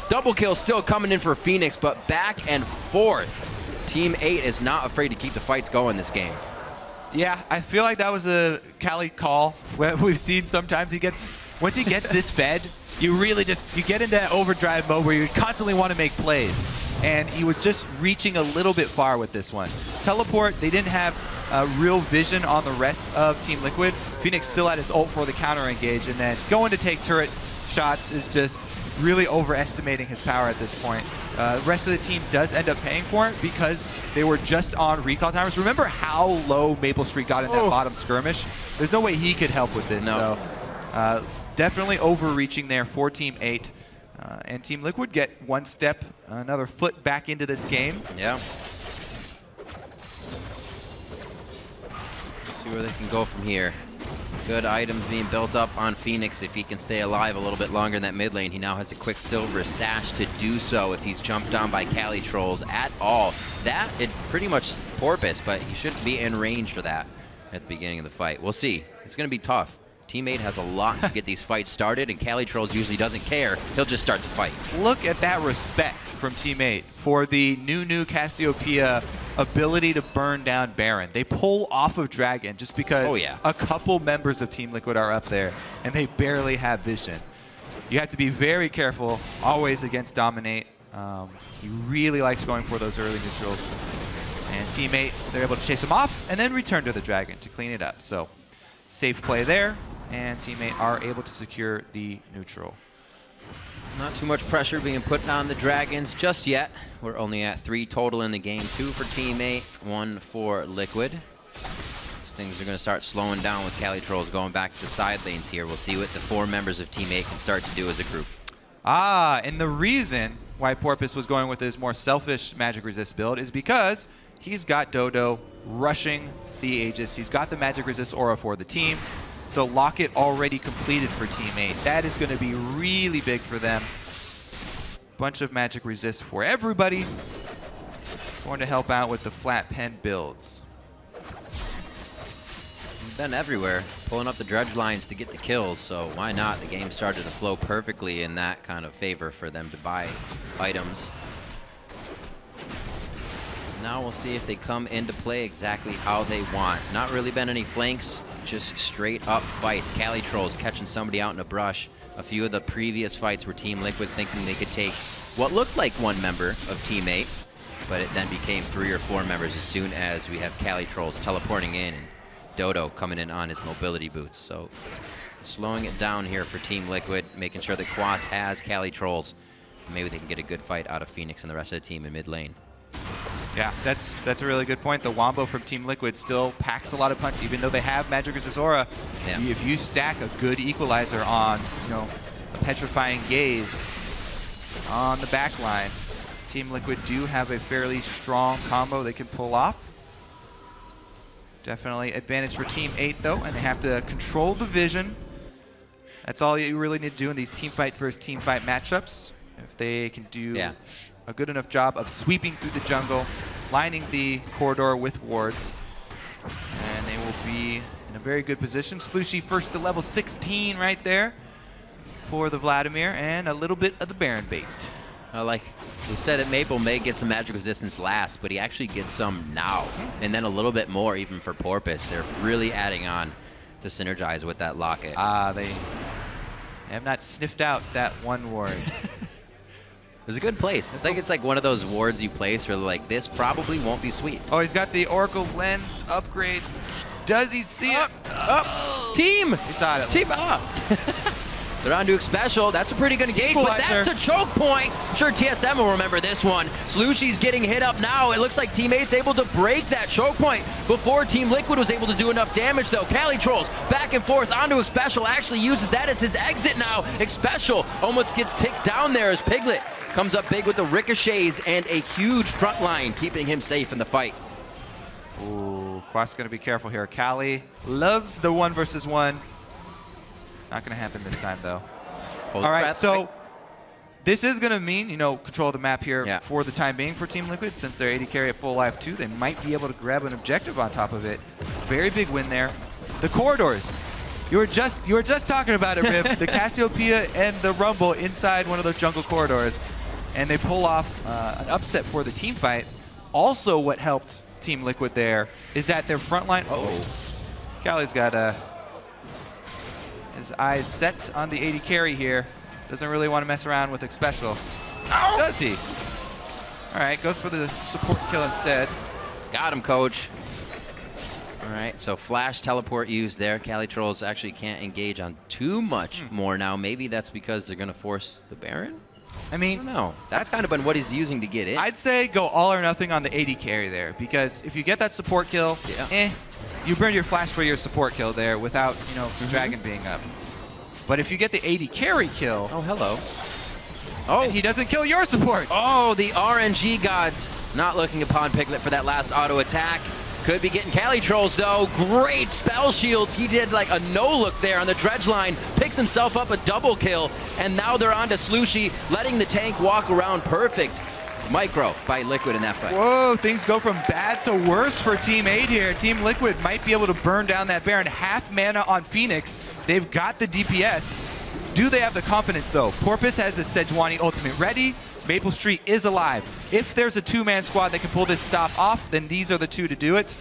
Double kill still coming in for FeniX, but back and forth. Team 8 is not afraid to keep the fights going this game. Yeah, I feel like that was a Cali call. Where we've seen sometimes once he gets this fed, you really you get into that overdrive mode where you constantly want to make plays. And he was just reaching a little bit far with this one. Teleport, they didn't have real vision on the rest of Team Liquid. FeniX still had his ult for the counter engage, and then going to take turret shots is just really overestimating his power at this point. The rest of the team does end up paying for it because they were just on recall timers. Remember how low maplestreet got in that bottom skirmish? There's no way he could help with this. No. So definitely overreaching there for Team 8. And Team Liquid get one step, another foot back into this game. Yeah. See where they can go from here. Good items being built up on FeniX if he can stay alive a little bit longer in that mid lane. He now has a Quicksilver Sash to do so if he's jumped on by CaliTrolz at all. That, it pretty much Porpoise, but he shouldn't be in range for that at the beginning of the fight. We'll see. It's going to be tough. Team 8 has a lot to get these fights started, and CaliTrolz usually doesn't care. He'll just start the fight. Look at that respect from Team 8 for the Nunu Cassiopeia ability to burn down Baron. They pull off of Dragon just because a couple members of Team Liquid are up there, and they barely have vision. You have to be very careful always against Dominate. He really likes going for those early neutrals. And Team 8, they're able to chase him off and then return to the Dragon to clean it up. So safe play there. And Team 8 are able to secure the neutral. Not too much pressure being put on the Dragons just yet. We're only at 3 total in the game. 2 for Team 8, 1 for Liquid. These things are going to start slowing down with CaliTrolz going back to the side lanes here. We'll see what the 4 members of Team 8 can start to do as a group. And the reason why Porpoise was going with his more selfish Magic Resist build is because he's got Dodo rushing the Aegis. He's got the Magic Resist Aura for the team. So Locket already completed for Team 8. That is going to be really big for them. Bunch of Magic Resist for everybody. Going to help out with the flat pen builds. He's been everywhere, pulling up the dredge lines to get the kills, so why not? The game started to flow perfectly in that kind of favor for them to buy items. Now we'll see if they come into play exactly how they want. Not really been any flanks, just straight up fights. CaliTrolz catching somebody out in a brush. A few of the previous fights were Team Liquid thinking they could take what looked like 1 member of Team 8, but it then became 3 or 4 members as soon as we have CaliTrolz teleporting in and Dodo coming in on his mobility boots. So slowing it down here for Team Liquid, making sure that Quas has CaliTrolz. Maybe they can get a good fight out of FeniX and the rest of the team in mid lane. Yeah, that's a really good point. The Wombo from Team Liquid still packs a lot of punch, even though they have Magic Resist Aura. Yeah. If you stack a good equalizer on, a Petrifying Gaze on the back line, Team Liquid do have a fairly strong combo they can pull off. Definitely advantage for Team 8 though, and they have to control the vision. That's all you really need to do in these team fight versus team fight matchups. If they can do a good enough job of sweeping through the jungle, lining the corridor with wards, and they will be in a very good position. Slooshi first to level 16 right there for the Vladimir, and a little bit of the Baron bait. Like we said, it Maple may get some magic resistance last, but he actually gets some now, and then a little bit more even for Porpoise. They're really adding on to synergize with that Locket. They have not sniffed out that one ward. It's a good place. It's like one of those wards you place where like this probably won't be sweet. Oh, he's got the Oracle Lens upgrade. Does he see it? Team! He saw it. Team up! They're on to Xpecial. That's a pretty good engage, but that's a choke point. I'm sure TSM will remember this one. Slooshi's getting hit up now. It looks like Team 8's able to break that choke point before Team Liquid was able to do enough damage, though. CaliTrolz back and forth onto Xpecial, actually uses that as his exit now. Xpecial almost gets ticked down there as Piglet comes up big with the ricochets and a huge front line, keeping him safe in the fight. Ooh, Quas gonna be careful here. Cali loves the 1 versus 1. Not gonna happen this time though. All right, so this is gonna mean, control of the map here for the time being for Team Liquid. Since they're AD carry at full life 2, they might be able to grab an objective on top of it. Very big win there. The corridors. You were just talking about it, Rib. The Cassiopeia and the Rumble inside one of those jungle corridors. And they pull off an upset for the team fight. Also what helped Team Liquid there is that their front line... Cali's got his eyes set on the AD carry here. Doesn't really want to mess around with Xpecial. Oh! Does he? All right, goes for the support kill instead. Got him, coach. All right, so flash teleport used there. CaliTrolz actually can't engage on too much more now. Maybe that's because they're going to force the Baron? I mean, I don't know. That's kind of been what he's using to get in. I'd say go all or nothing on the AD carry there, because if you get that support kill, you burn your flash for your support kill there without, you know, Dragon being up. But if you get the AD carry kill... Oh, hello. Oh, he doesn't kill your support. Oh, the RNG gods not looking upon Piglet for that last auto attack. Could be getting CaliTrolz though. Great spell shield. He did like a no-look there on the dredge line. Picks himself up a double kill. And now they're on to Slooshi, letting the tank walk around perfect. Micro by Liquid in that fight. Whoa, things go from bad to worse for Team 8 here. Team Liquid might be able to burn down that Baron. Half mana on FeniX. They've got the DPS. Do they have the confidence though? Porpoise has the Sejuani ultimate ready. maplestreet is alive. If there's a two-man squad that can pull this stop off, then these are the two to do it.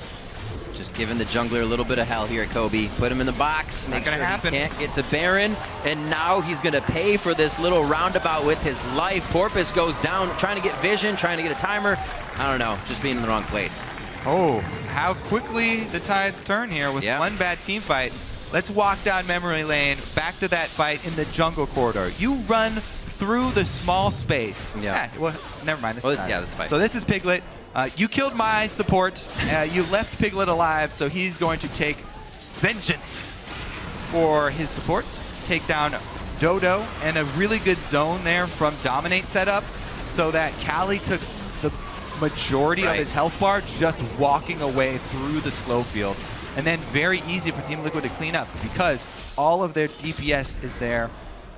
Just giving the jungler a little bit of hell here, Kobe. Put him in the box, make sure he can't get to Baron, and now he's gonna pay for this little roundabout with his life. Porpoise goes down, trying to get vision, trying to get a timer. I don't know, just being in the wrong place. Oh, how quickly the tides turn here with one bad team fight. Let's walk down memory lane, back to that fight in the jungle corridor. You run through the small space. Well, never mind. This fight. So this is Piglet. You killed my support. You left Piglet alive, so he's going to take vengeance for his support. Take down Dodo, and a really good zone there from Dominate setup, so that Cali took the majority of his health bar just walking away through the slow field. And then very easy for Team Liquid to clean up because all of their DPS is there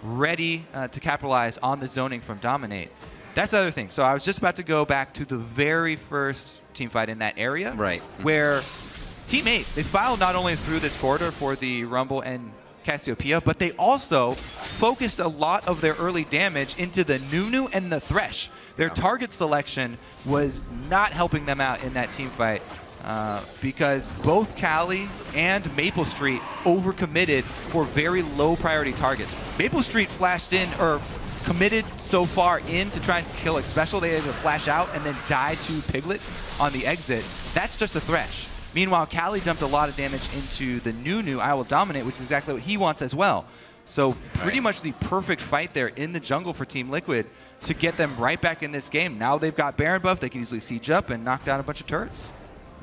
ready to capitalize on the zoning from Dominate. That's the other thing. So I was just about to go back to the very first team fight in that area. Where Team 8, they filed not only through this corridor for the Rumble and Cassiopeia, but they also focused a lot of their early damage into the Nunu and the Thresh. Their target selection was not helping them out in that team fight. Because both Cali and maplestreet overcommitted for very low priority targets. maplestreet flashed in, or committed so far in to try and kill Xpecial, they had to flash out and then die to Piglet on the exit. That's just a Thresh. Meanwhile, Cali dumped a lot of damage into the Nunu, IWillDominate, which is exactly what he wants as well. So pretty much the perfect fight there in the jungle for Team Liquid to get them right back in this game. Now they've got Baron buff, they can easily siege up and knock down a bunch of turrets.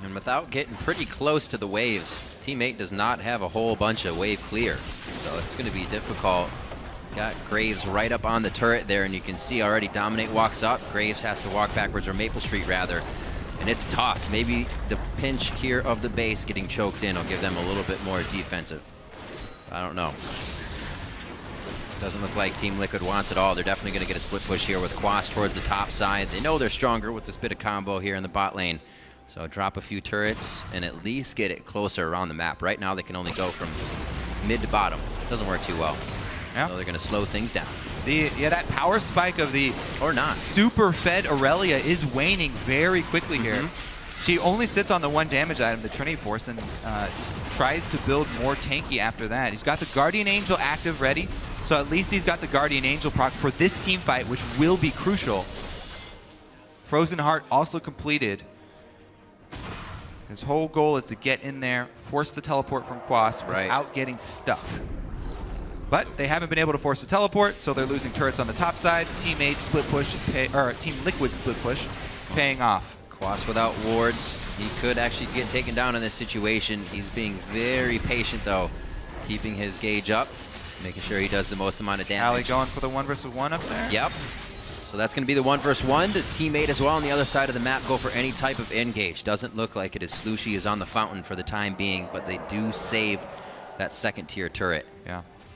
And without getting pretty close to the waves, Team 8 does not have a whole bunch of wave clear. So it's going to be difficult. Got Graves right up on the turret there, and you can see already Dominate walks up. Graves has to walk backwards, or maplestreet rather. And it's tough. Maybe the pinch here of the base getting choked in will give them a little bit more defensive. I don't know. Doesn't look like Team Liquid wants it all. They're definitely going to get a split push here with Quas towards the top side. They know they're stronger with this bit of combo here in the bot lane. So drop a few turrets and at least get it closer around the map. Right now they can only go from mid to bottom. Doesn't work too well. So they're going to slow things down. That power spike of the super fed Irelia is waning very quickly here. She only sits on the one damage item, the Trinity Force, and just tries to build more tanky after that. He's got the Guardian Angel active ready, so at least he's got the Guardian Angel proc for this team fight, which will be crucial. Frozen Heart also completed. His whole goal is to get in there, force the teleport from Quas without getting stuck. But they haven't been able to force the teleport, so they're losing turrets on the top side. Team 8 split push, Team Liquid split push, paying off. Quas without wards. He could actually get taken down in this situation. He's being very patient though, keeping his gauge up, making sure he does the most amount of damage. Ali going for the 1 versus 1 up there? Yep. So that's going to be the 1 versus 1. Does Team 8 as well on the other side of the map go for any type of engage? Doesn't look like it, as Slooshi is on the fountain for the time being, but they do save that second tier turret.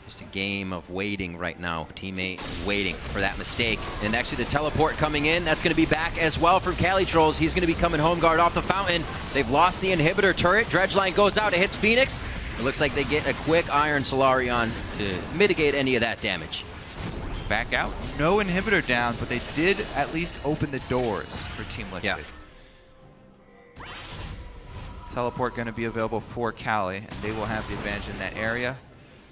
Just a game of waiting right now. Team 8 is waiting for that mistake. And actually the teleport coming in, that's going to be back as well from CaliTrolz. He's going to be coming home guard off the fountain. They've lost the inhibitor turret. Dredge line goes out, it hits FeniX. It looks like they get a quick Iron Solarion to mitigate any of that damage. Back out. No inhibitor down, but they did at least open the doors for Team Liquid. Teleport going to be available for Cali, and they will have the advantage in that area.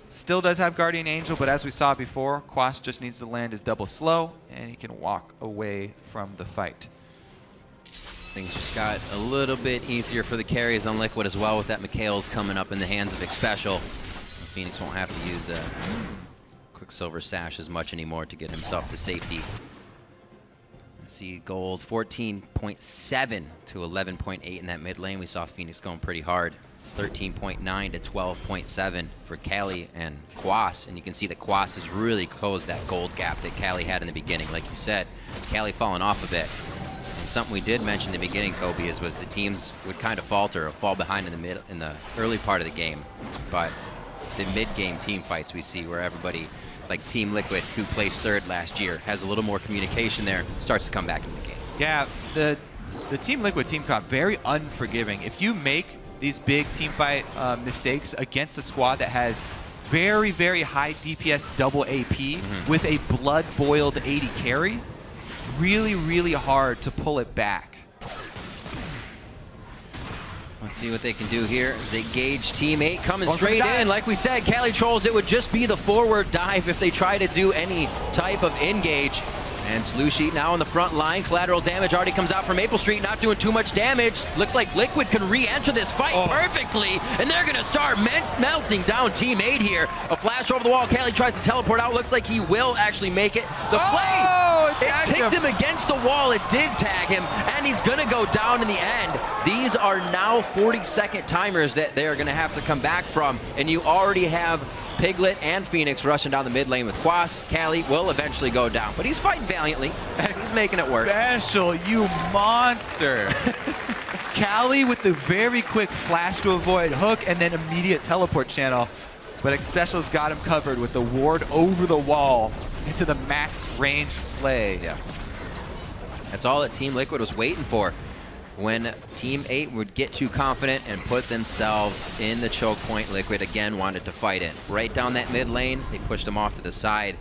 Still does have Guardian Angel, but as we saw before, Quas just needs to land his double slow, and he can walk away from the fight. Things just got a little bit easier for the carries on Liquid as well, with that Mikhail's coming up in the hands of Xpecial. FeniX won't have to use a Quicksilver Sash as much anymore to get himself to safety. Let's see, gold 14.7 to 11.8 in that mid lane. We saw FeniX going pretty hard. 13.9 to 12.7 for Cali and Quas, and you can see that Quas has really closed that gold gap that Cali had in the beginning. Like you said, Cali falling off a bit. And something we did mention in the beginning, Kobe, was the teams would kind of falter or fall behind in the early part of the game, but the mid-game team fights we see where everybody, like Team Liquid, who placed third last year, has a little more communication there, starts to come back in the game. Yeah, the Team Liquid team comp, very unforgiving. If you make these big team fight mistakes against a squad that has very, very high DPS double AP with a blood-boiled AD carry, really, really hard to pull it back. Let's see what they can do here as they gauge Team 8 coming straight in. Like we said, CaliTrolz, it would just be the forward dive if they try to do any type of engage. And Slooshi now on the front line. Collateral damage already comes out from maplestreet, not doing too much damage. Looks like Liquid can re-enter this fight perfectly, and they're going to start melting down Team 8 here. A flash over the wall. Cali tries to teleport out. Looks like he will actually make it. The play, it ticked him against the wall. It did tag him, and he's going to go down in the end. These are now 40-second timers that they are going to have to come back from, and you already have Piglet and FeniX rushing down the mid lane with Quas. Cali will eventually go down, but he's fighting valiantly. He's making it work. Xpecial, you monster. Cali with the very quick flash to avoid hook and then immediate teleport channel. But Xpecial's got him covered with the ward over the wall into the max range play. Yeah. That's all that Team Liquid was waiting for. When Team 8 would get too confident and put themselves in the choke point, Liquid again wanted to fight it. Right down that mid lane, they pushed them off to the side.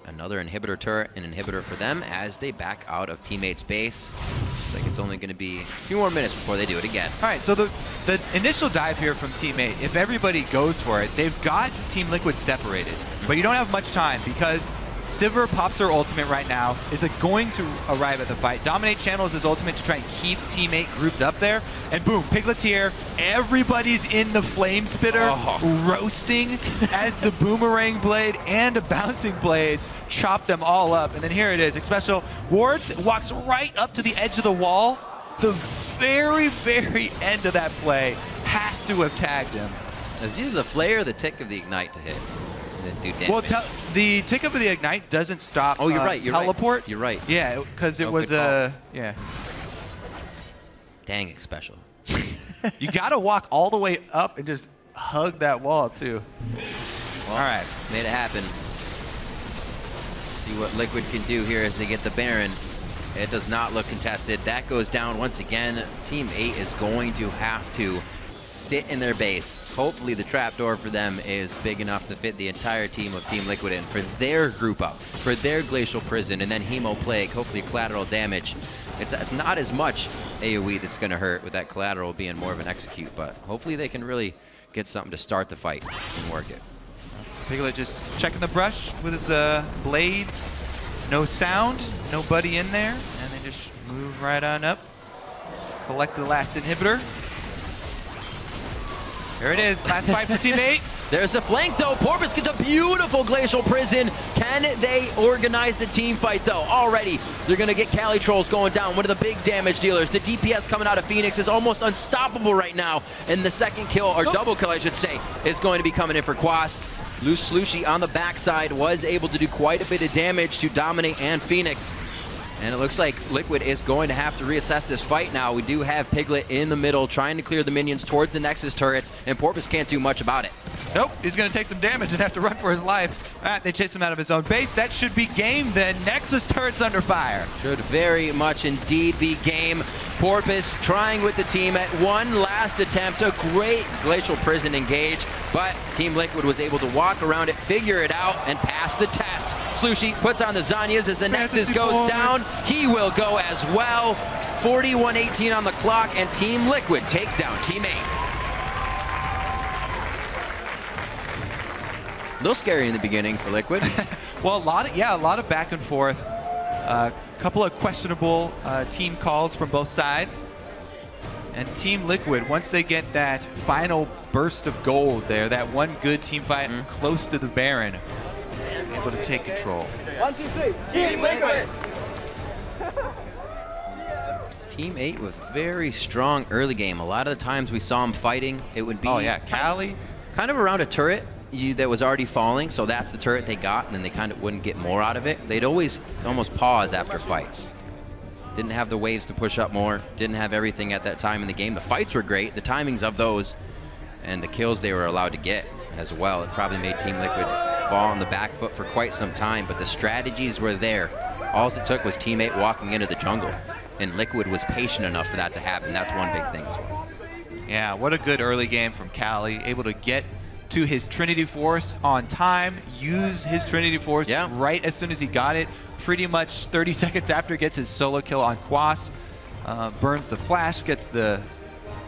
Another inhibitor turret, an inhibitor for them as they back out of Team 8's base. Looks like it's only going to be a few more minutes before they do it again. All right, so the initial dive here from Team 8, if everybody goes for it, they've got Team Liquid separated. But you don't have much time because Sivir pops her ultimate right now, is going to arrive at the fight. Dominate channels his ultimate to try and keep Team 8 grouped up there. And boom, Piglet's here. Everybody's in the flame spitter, roasting as the boomerang blade and the bouncing blades chop them all up. And then here it is, Xpecial wards, walks right up to the edge of the wall. The very, very end of that play has to have tagged him. Is he the flare or the tick of the ignite to hit? Do damage? Well, the tick up of the ignite doesn't stop you're right, teleport. Right. You're right. Yeah, because it was a Dang, Xpecial. You gotta walk all the way up and just hug that wall too. Well, all right, made it happen. See what Liquid can do here as they get the Baron. It does not look contested. That goes down once again. Team 8 is going to have to sit in their base. Hopefully the trapdoor for them is big enough to fit the entire team of Team Liquid in for their group up, for their Glacial Prison, and then Hemo Plague, hopefully collateral damage. It's not as much AoE that's going to hurt with that collateral being more of an execute, but hopefully they can really get something to start the fight and work it. Piglet just checking the brush with his blade. No sound, nobody in there, and they just move right on up. Collect the last inhibitor. There it is, last fight for Team 8. There's the flank though. Porpoise gets a beautiful Glacial Prison. Can they organize the team fight though? Already, they're gonna get CaliTrolz going down. One of the big damage dealers. The DPS coming out of FeniX is almost unstoppable right now. And the second kill, or double kill I should say, is going to be coming in for Quas. Slooshi on the backside was able to do quite a bit of damage to Dominate and FeniX. And it looks like Liquid is going to have to reassess this fight now. We do have Piglet in the middle trying to clear the minions towards the Nexus turrets, and Porpoise can't do much about it. Nope, he's going to take some damage and have to run for his life. They chase him out of his own base. That should be game then. Nexus turrets under fire. Should very much indeed be game. Porpoise trying with the team at one last attempt. A great Glacial Prison engage, but Team Liquid was able to walk around it, figure it out, and pass the test. Slooshi puts on the Zanyas as the Nexus goes down. He will go as well. 41-18 on the clock, and Team Liquid take down Team 8. A little scary in the beginning for Liquid. Well, a lot of back and forth. A couple of questionable team calls from both sides. And Team Liquid, once they get that final burst of gold there, that one good team fight close to the Baron, able to take control. 1, 2, 3, Team Liquid! Team 8 with very strong early game. A lot of the times we saw them fighting, it would be Cali. Kind of around a turret that was already falling, so that's the turret they got, and then they kind of wouldn't get more out of it. They'd always almost pause after fights. Didn't have the waves to push up more, didn't have everything at that time in the game. The fights were great, the timings of those, and the kills they were allowed to get as well. It probably made Team Liquid fall on the back foot for quite some time, but the strategies were there. All it took was Team 8 walking into the jungle, and Liquid was patient enough for that to happen. That's one big thing as well. Yeah, what a good early game from Cali, able to get to his Trinity Force on time, use his Trinity Force right as soon as he got it. Pretty much 30 seconds after, gets his solo kill on Quas, burns the flash, gets the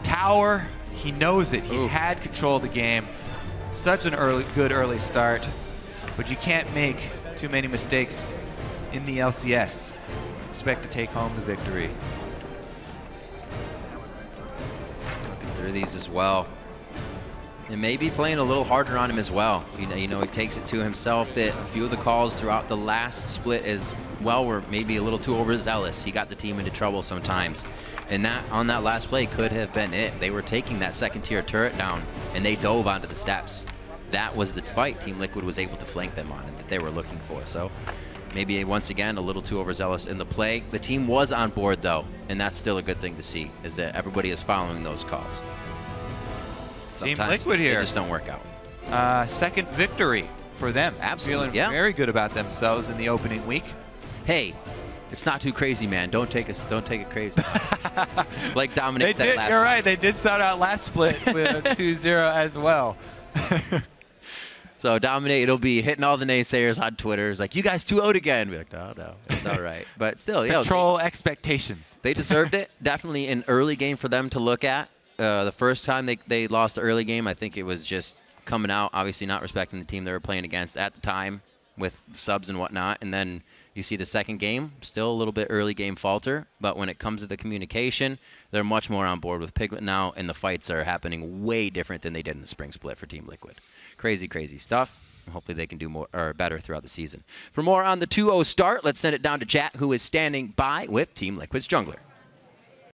tower. He knows it. He had control of the game. Such an good early start, but you can't make too many mistakes in the LCS. Expect to take home the victory. Looking through these as well. And maybe playing a little harder on him as well. You know, he takes it to himself that a few of the calls throughout the last split as well were maybe a little too overzealous. He got the team into trouble sometimes. And that on that last play could have been it. They were taking that second tier turret down, and they dove onto the steps. That was the fight Team Liquid was able to flank them on and that they were looking for. So maybe once again a little too overzealous in the play. The team was on board though, and that's still a good thing to see, is that everybody is following those calls. Sometimes Team Liquid here. They just don't work out. Second victory for them. Absolutely, Feeling very good about themselves in the opening week. Hey, it's not too crazy, man. Don't take it crazy. Like Dominic said last. You're right. They did start out last split with 2-0 as well. So Dominate, it'll be hitting all the naysayers on Twitter. It's like, you guys 2-0'd again. Be like, no, it's all right. But still, control expectations. They deserved it. Definitely an early game for them to look at. The first time they lost the early game, I think it was just coming out, obviously not respecting the team they were playing against at the time with subs and whatnot. And then you see the second game, still a little bit early game falter. But when it comes to the communication, they're much more on board with Piglet now, and the fights are happening way different than they did in the spring split for Team Liquid. Crazy, crazy stuff. Hopefully they can do more or better throughout the season. For more on the 2-0 start, let's send it down to chat, who is standing by with Team Liquid's jungler.